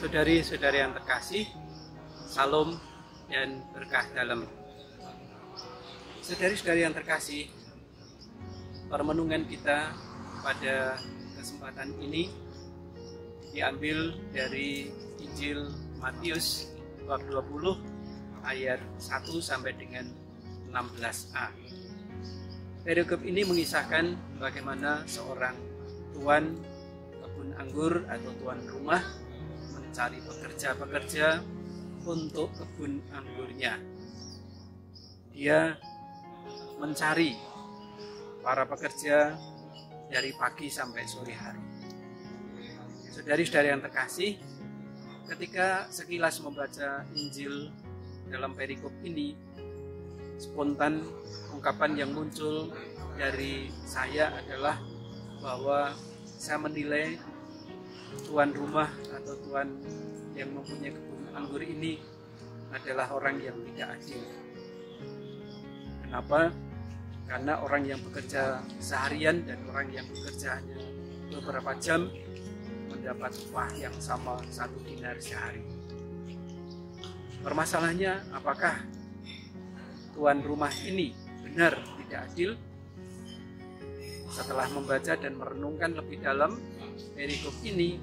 Saudari-saudari yang terkasih, salam dan berkah dalam. Saudari-saudari yang terkasih, permenungan kita pada kesempatan ini diambil dari Injil Matius bab 20 ayat 1 sampai dengan 16a. Perikop ini mengisahkan bagaimana seorang tuan kebun anggur atau tuan rumah mencari pekerja-pekerja untuk kebun anggurnya. Dia mencari para pekerja dari pagi sampai sore hari. Saudari-saudari yang terkasih, ketika sekilas membaca Injil dalam perikop ini, spontan ungkapan yang muncul dari saya adalah bahwa saya menilai tuan rumah atau tuan yang mempunyai kebun anggur ini adalah orang yang tidak adil. Kenapa? Karena orang yang bekerja seharian dan orang yang bekerja hanya beberapa jam mendapat upah yang sama 1 dinar sehari. Permasalahannya, apakah tuan rumah ini benar tidak adil? Setelah membaca dan merenungkan lebih dalam perikop ini,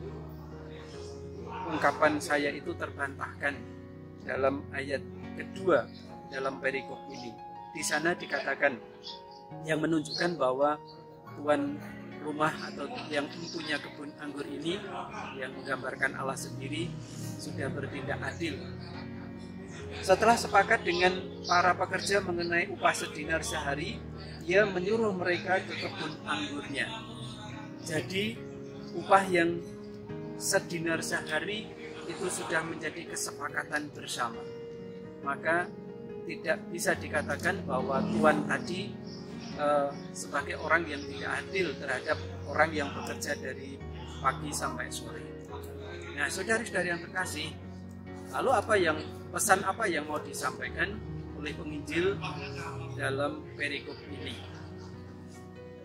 ungkapan saya itu terbantahkan dalam ayat kedua dalam perikop ini. Di sana dikatakan yang menunjukkan bahwa tuan rumah atau yang mempunyai kebun anggur ini, yang menggambarkan Allah sendiri, sudah bertindak adil. Setelah sepakat dengan para pekerja mengenai upah sedinar sehari, ia menyuruh mereka ke kebun anggurnya. Jadi upah yang sedinar sehari itu sudah menjadi kesepakatan bersama. Maka tidak bisa dikatakan bahwa tuan tadi sebagai orang yang tidak adil terhadap orang yang bekerja dari pagi sampai sore. Nah, saudari-saudari yang terkasih, lalu pesan apa yang mau disampaikan oleh penginjil dalam perikop ini?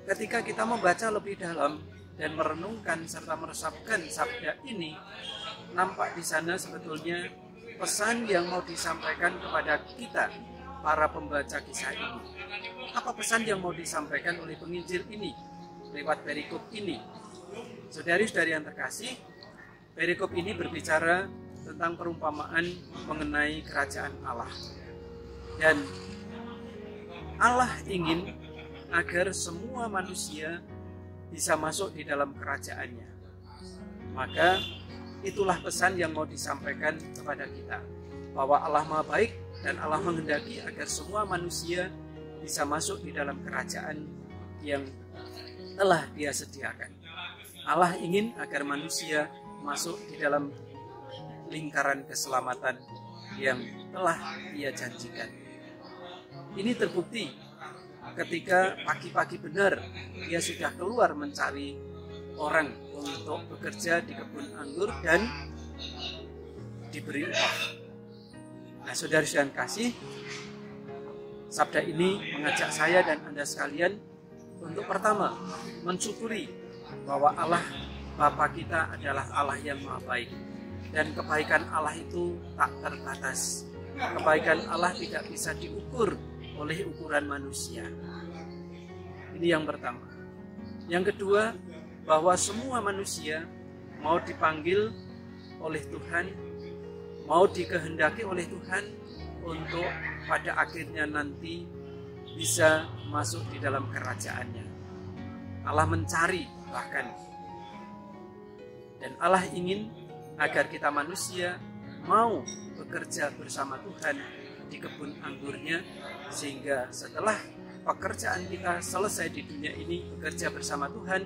Ketika kita membaca lebih dalam dan merenungkan serta meresapkan sabda ini, nampak di sana sebetulnya pesan yang mau disampaikan kepada kita, para pembaca kisah ini. Apa pesan yang mau disampaikan oleh penginjil ini lewat perikop ini? Saudari-saudari yang terkasih, perikop ini berbicara tentang perumpamaan mengenai kerajaan Allah. Dan Allah ingin agar semua manusia bisa masuk di dalam kerajaannya. Maka itulah pesan yang mau disampaikan kepada kita, bahwa Allah Maha Baik dan Allah menghendaki agar semua manusia bisa masuk di dalam kerajaan yang telah Dia sediakan. Allah ingin agar manusia masuk di dalam lingkaran keselamatan yang telah Dia janjikan. Ini terbukti ketika pagi-pagi benar Dia sudah keluar mencari orang untuk bekerja di kebun anggur dan diberi upah. Nah, saudari-saudari kasih, sabda ini mengajak saya dan Anda sekalian untuk pertama mensyukuri bahwa Allah Bapa kita adalah Allah yang Maha Baik, dan kebaikan Allah itu tak terbatas. Kebaikan Allah tidak bisa diukur oleh ukuran manusia. Ini yang pertama. Yang kedua, bahwa semua manusia mau dipanggil oleh Tuhan, mau dikehendaki oleh Tuhan untuk pada akhirnya nanti bisa masuk di dalam kerajaannya. Allah mencari bahkan, dan Allah ingin agar kita manusia mau bekerja bersama Tuhan di kebun anggurnya, sehingga setelah pekerjaan kita selesai di dunia ini bekerja bersama Tuhan,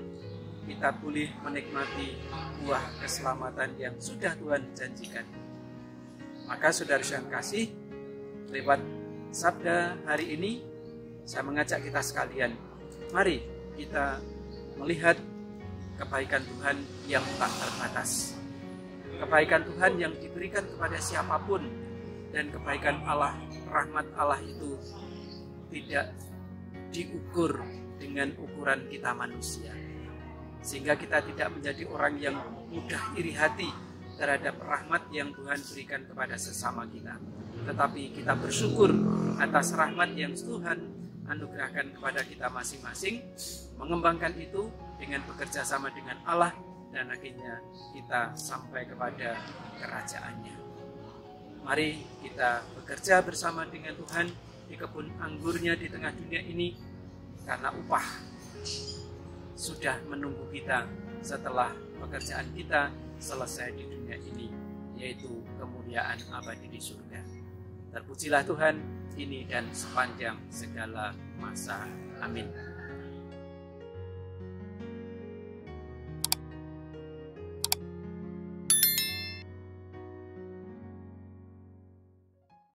kita boleh menikmati buah keselamatan yang sudah Tuhan janjikan. Maka saudara-saudara kasih, lewat sabda hari ini, saya mengajak kita sekalian, mari kita melihat kebaikan Tuhan yang tak terbatas. Kebaikan Tuhan yang diberikan kepada siapapun, dan kebaikan Allah, rahmat Allah itu tidak diukur dengan ukuran kita manusia, sehingga kita tidak menjadi orang yang mudah iri hati terhadap rahmat yang Tuhan berikan kepada sesama kita, tetapi kita bersyukur atas rahmat yang Tuhan anugerahkan kepada kita masing-masing, mengembangkan itu dengan bekerja sama dengan Allah, dan akhirnya kita sampai kepada kerajaannya. Mari kita bekerja bersama dengan Tuhan di kebun anggurnya di tengah dunia ini, karena upah sudah menunggu kita setelah pekerjaan kita selesai di dunia ini, yaitu kemuliaan abadi di surga. Terpujilah Tuhan, ini dan sepanjang segala masa. Amin.